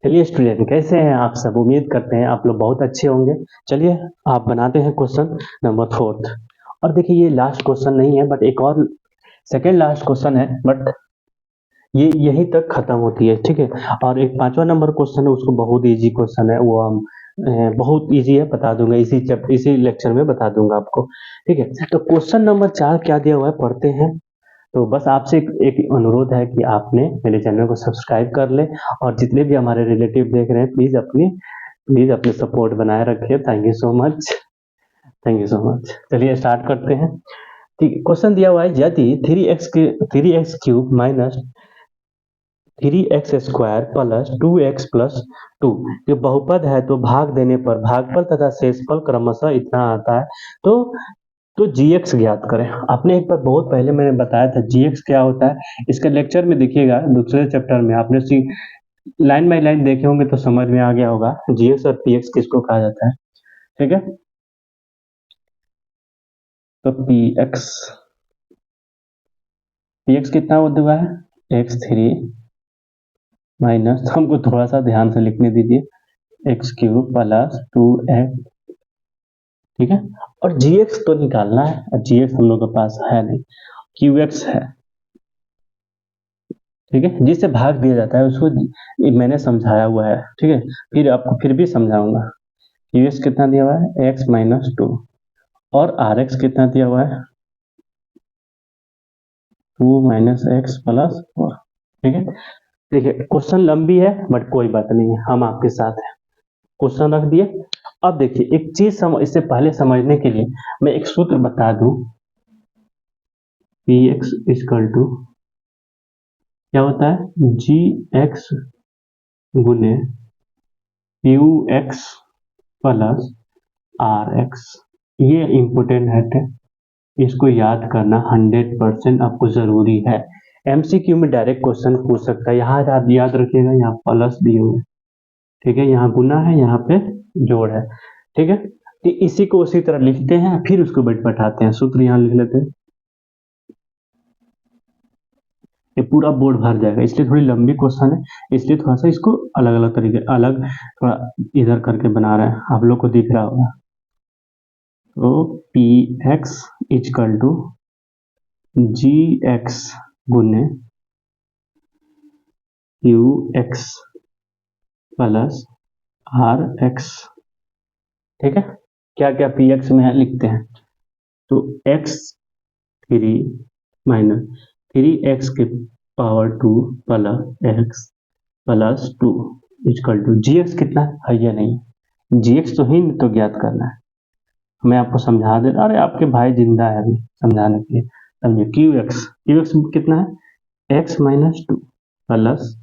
चलिए स्टूडेंट, कैसे हैं आप सब? उम्मीद करते हैं आप लोग बहुत अच्छे होंगे। चलिए आप बनाते हैं क्वेश्चन नंबर 4। और देखिए ये लास्ट क्वेश्चन नहीं है, बट एक और सेकेंड लास्ट क्वेश्चन है, बट ये यहीं तक खत्म होती है, ठीक है। और एक 5वां नंबर क्वेश्चन है, उसको बहुत इजी क्वेश्चन है, वो हम बहुत इजी है, बता दूंगा इसी लेक्चर में बता दूंगा आपको, ठीक है। तो क्वेश्चन नंबर 4 क्या दिया हुआ है, पढ़ते हैं। तो बस आपसे एक अनुरोध है कि आपने मेरे चैनल को सब्सक्राइब कर ले, और जितने भी हमारे रिलेटिव देख रहे हैं प्लीज अपने सपोर्ट बनाए रखिए। Thank you so much, thank you so much. चलिए स्टार्ट करते हैं। ठीक है, क्वेश्चन दिया हुआ है, यदि 3x³ minus 3x² plus 2x+2 ये बहुपद है, तो भाग देने पर भागफल तथा शेषफल क्रमशः इतना आता है। तो gx ज्ञात करें। आपने एक बार बहुत पहले मैंने बताया था gx क्या होता है, इसके लेक्चर में देखिएगा, दूसरे चैप्टर में आपने लाइन बाय लाइन देखे होंगे तो समझ में आ गया होगा gx और px किसको कहा जाता है, ठीक है। तो px कितना हुआ है, x3 माइनस, हमको थोड़ा सा ध्यान से लिखने दीजिए, x³ प्लस 2x, ठीक है। और gx तो निकालना है, और gx हम लोग के पास है नहीं, qx है, ठीक है। जिससे भाग दिया जाता है उसको मैंने समझाया हुआ है, ठीक है। फिर आपको फिर भी समझाऊंगा। qx कितना दिया हुआ है, x-2, और rx कितना दिया हुआ है, 2 - x+4, ठीक है। देखिए क्वेश्चन लंबी है, बट कोई बात नहीं है, हम आपके साथ हैं। क्वेश्चन रख दिए। अब देखिए एक चीज इससे पहले समझने के लिए मैं एक सूत्र बता दूं। px इक्वल टू क्या होता है, gx गुने qx प्लस rx। ये इम्पोर्टेंट है, इसको याद करना 100% आपको जरूरी है। एमसीक्यू में डायरेक्ट क्वेश्चन पूछ सकता है। यहाँ याद रखिएगा, यहाँ प्लस दिए हुए, ठीक है, यहाँ गुना है, यहाँ पे जोड़ है, ठीक है। तो इसी को उसी तरह लिखते हैं, फिर उसको बैठाते हैं, सूत्र यहाँ लिख लेते हैं। ये पूरा बोर्ड भर जाएगा, इसलिए थोड़ी लंबी क्वेश्चन है, इसलिए थोड़ा सा इसको अलग अलग तरीके थोड़ा इधर करके बना रहे हैं, आप लोग को दिख रहा होगा। तो P X equal to G X गुने Q X plus R X, ठीक है। क्या क्या पी एक्स में है लिखते हैं, तो x3 minus 3x⁻² plus x+2 equal to gx कितना है, ये नहीं, gx तो ही तो ज्ञात करना है। मैं आपको समझा दे रहा, अरे आपके भाई जिंदा है अभी समझाने के लिए, समझिए। qx कितना है, x-2 प्लस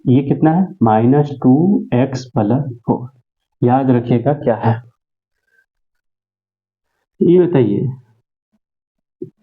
ये कितना है, -2x+4। याद रखिएगा क्या है, ये बताइए,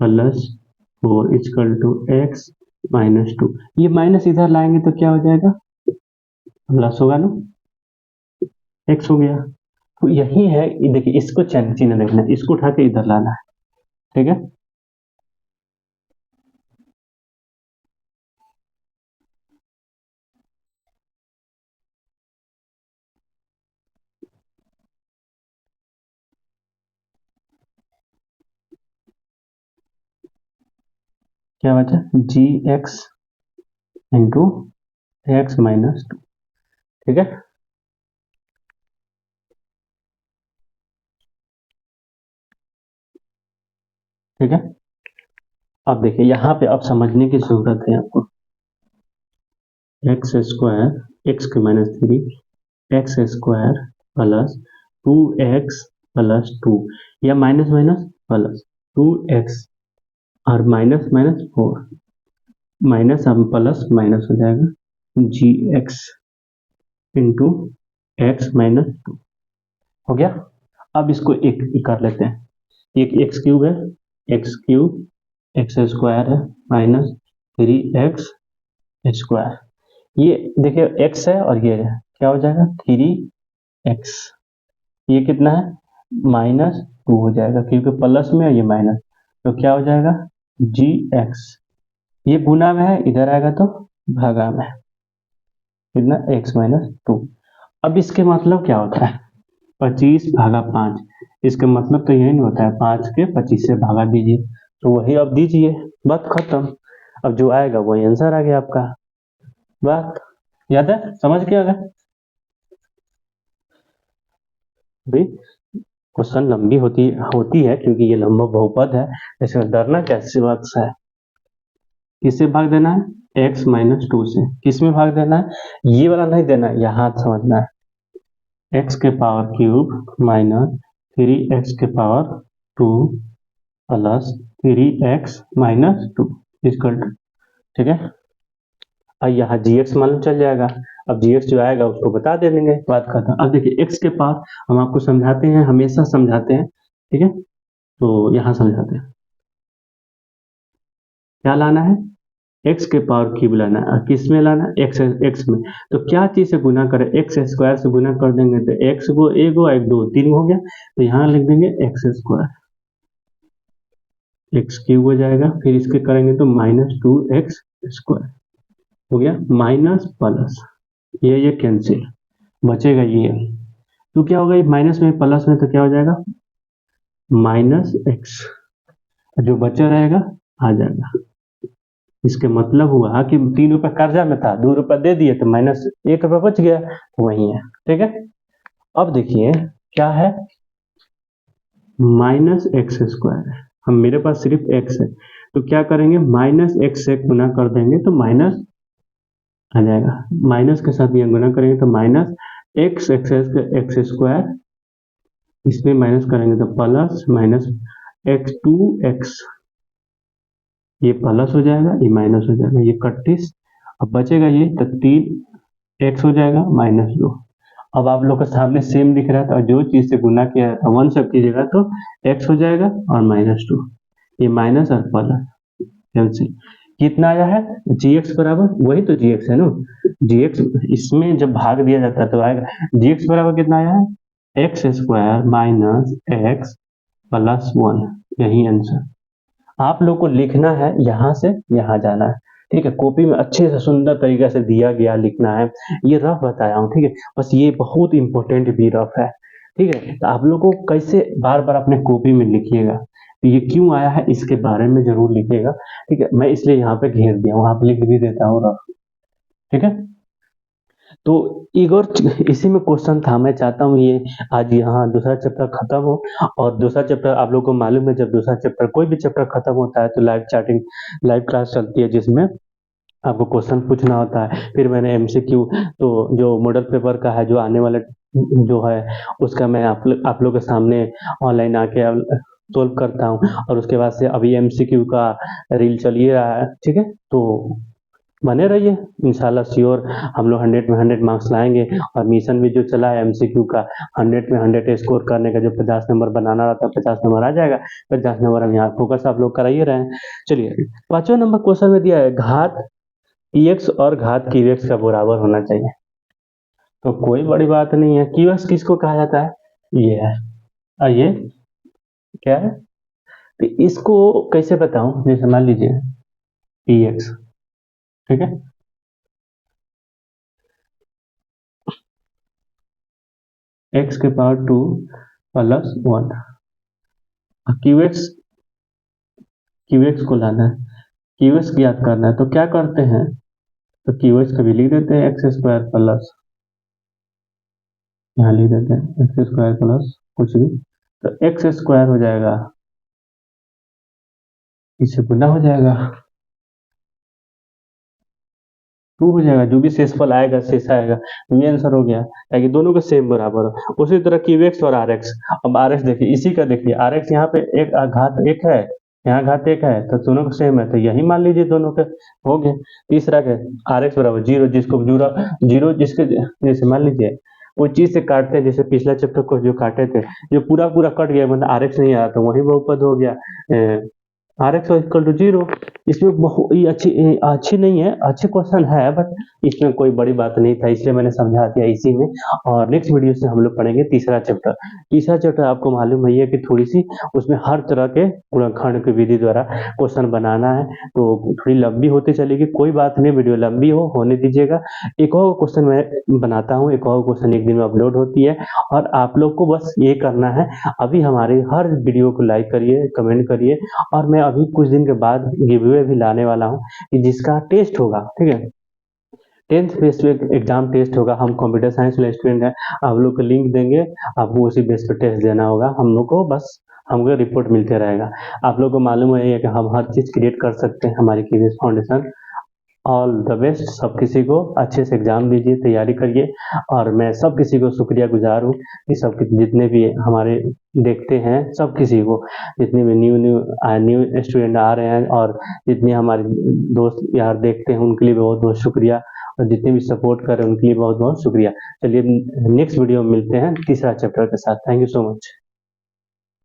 +4 इक्वल टू x-2। ये माइनस इधर लाएंगे तो क्या हो जाएगा, प्लस होगा ना, x हो गया। तो यही है, देखिए इसको चिन्ह देखना, इसको उठा के इधर लाना है, ठीक है। क्या बचा, gx इंटू x-2, ठीक है। ठीक है, अब देखिए यहाँ पे अब समझने की जरूरत है आपको। x² x-3 प्लस 2x+2, या माइनस माइनस प्लस 2x, और माइनस माइनस 4, माइनस अब प्लस माइनस हो जाएगा, gx इंटू x-2 हो गया। अब इसको एक कर लेते हैं, एक x³ है, x³ x² है माइनस 3x², ये देखिए x है और ये है, क्या हो जाएगा 3x, ये कितना है -2 हो जाएगा, क्योंकि प्लस में है ये माइनस, तो क्या हो जाएगा gx, ये गुना में है, इधर आएगा तो भागा में, कितना x माइनस 2। अब इसके मतलब क्या होता है 25/5, इसका मतलब तो यही नहीं होता है 5 के 25 से भागा दीजिए, तो वही अब दीजिए, बात खत्म। अब जो आएगा वही आंसर आ गया आपका। बात याद है, समझ के आ गया भाई। क्वेश्चन लंबी होती है क्योंकि ये लंबा बहुपद है, इसमें डरना कैसी बात से है। किससे भाग देना है x माइनस 2 से, किस में भाग देना है, ये वाला नहीं देना है, यहाँ समझना है x के पावर क्यूब माइनस 3x के power 2 plus 3x minus 2 equal to, ठीक है। अब यहाँ gx मालूम चल जाएगा, अब gx जो आएगा उसको बता दे देंगे, बात खत्म। अब देखिए x के पास हम आपको समझाते हैं, हमेशा समझाते हैं, ठीक है। तो यहाँ समझाते हैं क्या लाना है, x के पावर क्यूब लाना है, किस में लाना है x में। तो क्या चीज से गुना करें, x स्क्वायर से गुना कर देंगे तो x को एक गो एक दो तीन हो गया, तो यहाँ लिख देंगे x स्क्वायर, x क्यूब हो जाएगा, फिर इसके करेंगे तो माइनस 2x स्क्वायर हो गया, माइनस प्लस ये कैंसिल, बचेगा ये, तो क्या होगा, ये माइनस में प्लस में तो क्या हो जाएगा माइनस x, जो बचा रहेगा आ जाएगा। इसके मतलब हुआ कि 3 रुपए कर्जा में था, 2 रुपए दे दिए तो माइनस 1 रुपया बच गया, वही है, ठीक है। अब देखिए क्या है माइनस एक्स स्क्वायर है, हम मेरे पास सिर्फ x है, तो क्या करेंगे माइनस एक्स से गुना कर देंगे तो माइनस आ जाएगा, माइनस के साथ यहाँ गुना करेंगे तो माइनस एक्स एक्स स्क्वायर, इसमें माइनस करेंगे तो प्लस माइनस x2x, ये प्लस हो जाएगा, ये माइनस हो जाएगा, ये 31, अब बचेगा ये तो 3x हो जाएगा माइनस 2। अब आप लोग के सामने सेम दिख रहा था, जो चीज से गुना किया था 1 सब कीजिएगा तो x हो जाएगा और माइनस 2, ये माइनस और प्लस कैंसिल, कितना आया है gx बराबर, वही तो gx है ना, gx इसमें जब भाग दिया जाता है तो आएगा gx बराबर कितना आया है x square minus x plus 1, यही आंसर। आप लोग को लिखना है, यहाँ से यहाँ जाना है, ठीक है। कॉपी में अच्छे से सुंदर तरीके से दिया गया लिखना है, ये रफ बताया हूँ, ठीक है। बस ये बहुत इंपॉर्टेंट भी रफ है, ठीक है। तो आप लोग को कैसे बार बार अपने कॉपी में लिखिएगा, तो ये क्यों आया है इसके बारे में जरूर लिखिएगा, ठीक है। मैं इसलिए यहाँ पे घेर दिया हूँ, आप लिख भी देता हूँ रफ, ठीक है। तो इगोर इसी में क्वेश्चन था, मैं चाहता हूँ ये आज यहाँ दूसरा चैप्टर खत्म हो, और दूसरा चैप्टर आप लोगों को मालूम है जब दूसरा चैप्टर कोई भी चैप्टर खत्म होता है तो लाइव क्लास चलती है जिसमें आपको क्वेश्चन पूछना होता है। फिर मैंने एमसीक्यू तो जो मॉडल पेपर का है जो आने वाले जो है उसका मैं आप लोग के सामने ऑनलाइन आके सोल्व करता हूँ, और उसके बाद से अभी एमसीक्यू का रील चल ही रहा है, ठीक है। तो बने रहिए, इंशाल्लाह श्योर हम लोग 100 में 100 मार्क्स लाएंगे, और मिशन भी जो चला है एमसीक्यू का 100 में 100 स्कोर करने का, जो 50 नंबर बनाना रहता है 50 नंबर आ जाएगा, 50 नंबर हम यहाँ फोकस आप लोग कराइए रहे हैं। चलिए 5वां नंबर क्वेश्चन में दिया है घात एक्स और घात क्यूएक्स का बराबर होना चाहिए, तो कोई बड़ी बात नहीं है। क्यूएक्स किसको कहा जाता है, ये है, और ये क्या है, तो इसको कैसे बताऊं, जैसे मान लीजिए px, ठीक है, x के पावर 2 प्लस 1, क्यूएक्स को लाना है, क्यूएक्स याद करना है, तो क्या करते हैं, तो क्यूएक्स कभी लिख देते हैं एक्स स्क्वायर प्लस, यहाँ लिख देते हैं एक्स स्क्वायर प्लस कुछ भी, तो एक्स स्क्वायर हो जाएगा, इससे गुना हो जाएगा, 2 हो जाएगा, जो भी शेषफल आएगा शेष आएगा, ये आंसर हो गया, ताकि दोनों के सेम बराबर हो। उसी तरह क्यूएक्स और आर एक्स, अब आर एक्स देखिए, इसी का देखिए आर एक्स यहाँ पे एक घात 1 है, यहाँ घात 1 है, तो दोनों का सेम है, तो यही मान लीजिए दोनों के हो गए। तीसरा के आर एक्स बराबर 0, जिसको जीरो जिसके जैसे मान लीजिए वो चीज से काटते हैं, जैसे पिछला चैप्टर को जो काटे थे, जो पूरा पूरा कट गया मतलब आर एक्स नहीं आया, तो वही बहुपद हो गया आर एक्स इक्वल टू 0। इसमें बहुत ही अच्छी नहीं है, अच्छे क्वेश्चन है बट इसमें कोई बड़ी बात नहीं था, इसलिए मैंने समझा दिया इसी में। और नेक्स्ट वीडियो से हम लोग पढ़ेंगे तीसरा चैप्टर। तीसरा चैप्टर आपको मालूम है कि थोड़ी सी उसमें हर तरह के गुणनखंड की विधि द्वारा क्वेश्चन बनाना है, तो थोड़ी लंबी होती चलेगी, कोई बात नहीं, वीडियो लंबी होने दीजिएगा। एक और क्वेश्चन मैं बनाता हूँ, एक और क्वेश्चन एक दिन में अपलोड होती है, और आप लोग को बस ये करना है, अभी हमारे हर वीडियो को लाइक करिए, कमेंट करिए, और मैं अभी कुछ दिन के बाद गिवअवे भी लाने वाला हूँ कि जिसका टेस्ट होगा, ठीक है, 10th बेस पे एग्जाम टेस्ट होगा। हम कंप्यूटर साइंस वाले स्टूडेंट हैं, आप लोग को लिंक देंगे, आपको उसी बेस पे टेस्ट देना होगा। हम लोग को बस हमको रिपोर्ट मिलते रहेगा। आप लोग को मालूम है कि हम हर चीज़ क्रिएट कर सकते हैं हमारी KVS foundation. All the best सब किसी को, अच्छे से एग्जाम दीजिए, तैयारी करिए, और मैं सब किसी को शुक्रिया गुजार हूँ कि सब जितने भी हमारे देखते हैं, सब किसी को, जितने भी न्यू स्टूडेंट आ रहे हैं और जितने हमारे दोस्त यार देखते हैं उनके लिए बहुत बहुत शुक्रिया, और जितने भी सपोर्ट कर रहे हैं उनके लिए बहुत बहुत शुक्रिया। चलिए नेक्स्ट वीडियो में मिलते हैं तीसरा चैप्टर के साथ। Thank you so much.